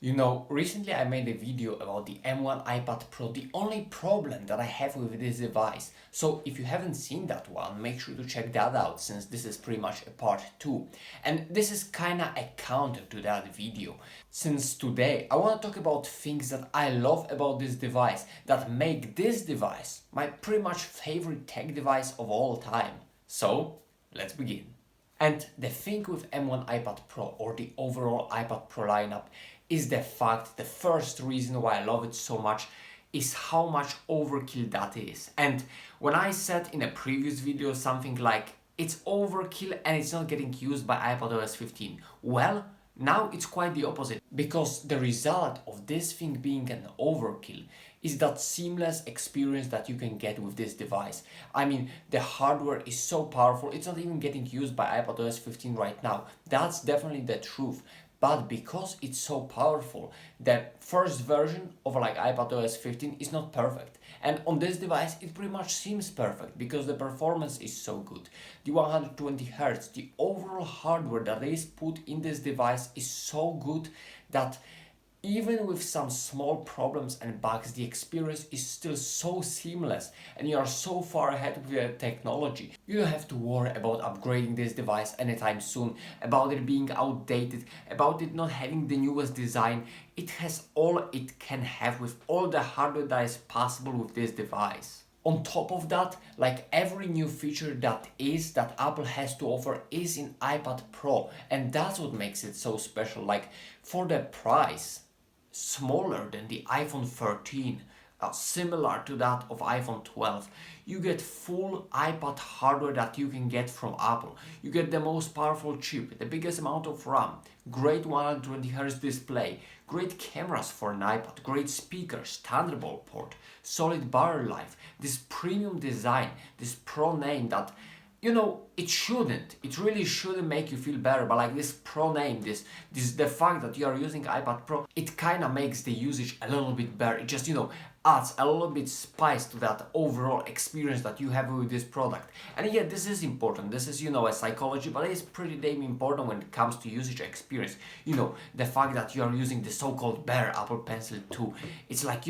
You know, recently I made a video about the M1 iPad Pro, the only problem that I have with this device. So if you haven't seen that one, make sure to check that out since this is pretty much a part 2. And this is kinda a counter to that video. Since today I wanna talk about things that I love about this device that make this device my pretty much favorite tech device of all time. So, let's begin. And the thing with M1 iPad Pro or the overall iPad Pro lineup is the fact, the first reason why I love it so much is how much overkill that is. And when I said in a previous video something like it's overkill and it's not getting used by iPadOS 15, well, now it's quite the opposite, because the result of this thing being an overkill is that seamless experience that you can get with this device. I mean, the hardware is so powerful, it's not even getting used by iPadOS 15 right now. That's definitely the truth. But because it's so powerful, the first version of like iPadOS 15 is not perfect. And on this device, it pretty much seems perfect because the performance is so good. The 120 Hz, the overall hardware that is put in this device is so good that even with some small problems and bugs, the experience is still so seamless and you are so far ahead with the technology. You don't have to worry about upgrading this device anytime soon, about it being outdated, about it not having the newest design. It has all it can have with all the hardware that is possible with this device. On top of that, like every new feature that Apple has to offer is in iPad Pro, and that's what makes it so special. Like for the price, smaller than the iPhone 13, similar to that of iPhone 12, you get full iPad hardware that you can get from Apple. You get the most powerful chip, the biggest amount of RAM, great 120Hz display, great cameras for an iPad, great speakers, Thunderbolt port, solid battery life, this premium design, this Pro name that, you know, it really shouldn't make you feel better, but like this Pro name, the fact that you are using iPad Pro, it kind of makes the usage a little bit better. It just, adds a little bit spice to that overall experience that you have with this product. And yeah, this is important. This is, a psychology, but it is pretty damn important when it comes to usage experience. The fact that you are using the so-called better Apple Pencil 2, it's like,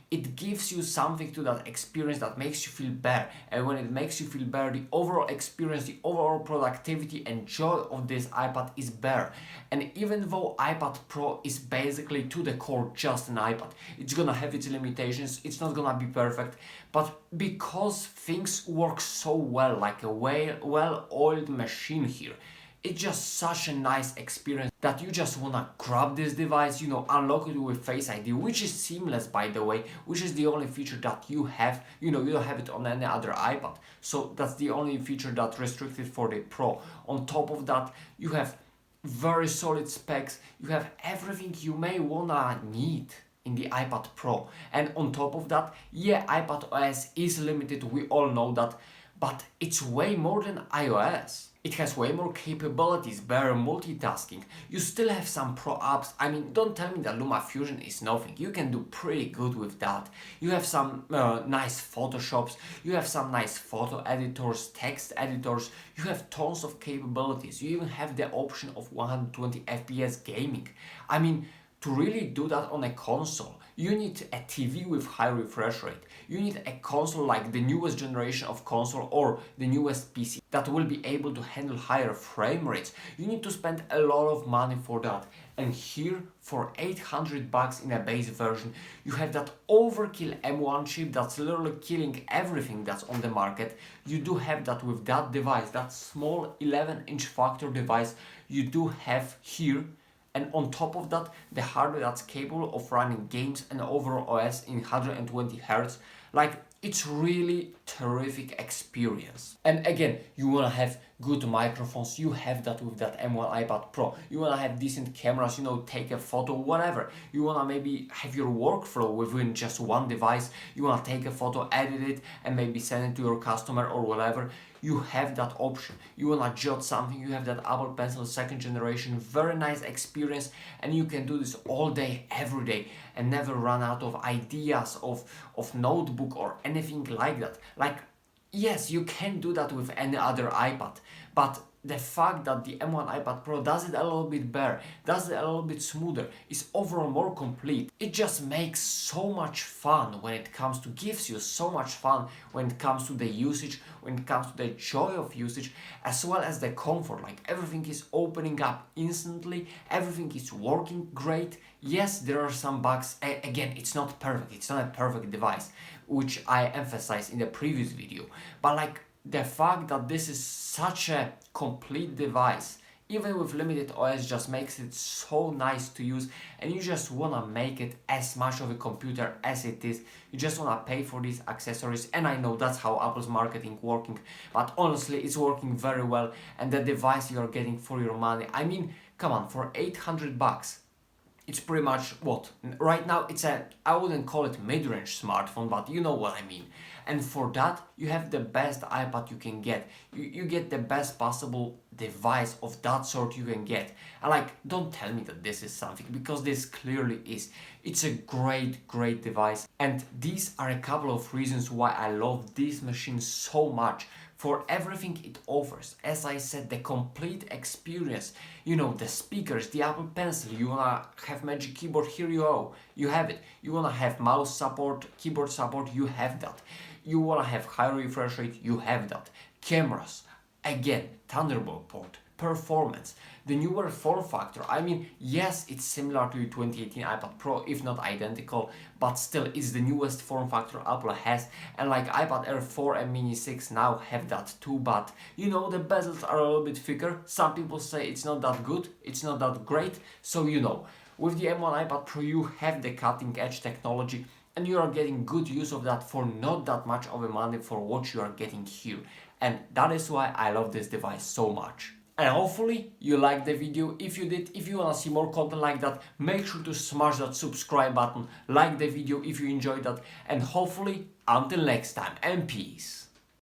it gives you something to that experience that makes you feel better. And when it makes you feel better, the overall experience, the overall productivity and joy of this iPad is better. And even though iPad Pro is basically to the core just an iPad, it's gonna have its limitations, it's not gonna be perfect, but because things work so well, like a well-oiled machine here, it's just such a nice experience that you just wanna grab this device, unlock it with Face ID, which is seamless, by the way, which is the only feature that you have. You don't have it on any other iPad. So that's the only feature that's restricted for the Pro. On top of that, you have very solid specs. You have everything you may wanna need in the iPad Pro. And on top of that, yeah, iPad OS is limited, we all know that, but it's way more than iOS. It has way more capabilities, better multitasking. You still have some pro apps. I mean, don't tell me that LumaFusion is nothing. You can do pretty good with that. You have some nice Photoshops. You have some nice photo editors, text editors. You have tons of capabilities. You even have the option of 120 FPS gaming. I mean, to really do that on a console, you need a TV with high refresh rate. You need a console like the newest generation of console or the newest PC that will be able to handle higher frame rates. You need to spend a lot of money for that. And here, for $800 in a base version, you have that overkill M1 chip that's literally killing everything that's on the market. You do have that with that device, that small 11-inch factor device you do have here. And on top of that, the hardware that's capable of running games and overall OS in 120 Hz, like it's really terrific experience. And again, you wanna have good microphones, you have that with that M1 iPad Pro. You wanna have decent cameras, take a photo, whatever. You wanna maybe have your workflow within just one device. You wanna take a photo, edit it, and maybe send it to your customer or whatever. You have that option. You wanna jot something, you have that Apple Pencil 2nd generation, very nice experience, and you can do this all day, every day, and never run out of ideas of notebook or anything like that. Like, yes, you can do that with any other iPad, but the fact that the M1 iPad Pro does it a little bit better, does it a little bit smoother, is overall more complete. It just makes so much fun when it comes to, gives you so much fun when it comes to the usage, when it comes to the joy of usage, as well as the comfort. Like everything is opening up instantly, everything is working great. Yes, there are some bugs. Again, it's not perfect, it's not a perfect device, which I emphasized in the previous video, but like the fact that this is such a complete device, even with limited OS, just makes it so nice to use, and you just wanna make it as much of a computer as it is. You just wanna pay for these accessories, and I know that's how Apple's marketing working, but honestly it's working very well, and the device you're getting for your money, I mean, come on, for 800 bucks, it's pretty much what? Right now it's a, I wouldn't call it mid-range smartphone, but you know what I mean. And for that, you have the best iPad you can get. You get the best possible device of that sort you can get. And like, don't tell me that this is something, because this clearly is. It's a great device. And these are a couple of reasons why I love this machine so much. For everything it offers, as I said, the complete experience, you know, the speakers, the Apple Pencil, you wanna have Magic Keyboard, here you go, you have it. You wanna have mouse support, keyboard support, you have that. You wanna have high refresh rate, you have that. Cameras, again, Thunderbolt port, performance, the newer form factor. I mean, yes, it's similar to the 2018 iPad Pro, if not identical, but still it's the newest form factor Apple has, and like iPad Air 4 and Mini 6 now have that too, but you know, the bezels are a little bit thicker. Some people say it's not that good, it's not that great, so you know, with the M1 iPad Pro you have the cutting edge technology, and you are getting good use of that for not that much of a money for what you are getting here, and that is why I love this device so much. And hopefully you liked the video. If you did, if you wanna see more content like that, make sure to smash that subscribe button, like the video if you enjoyed that, and hopefully until next time, and peace.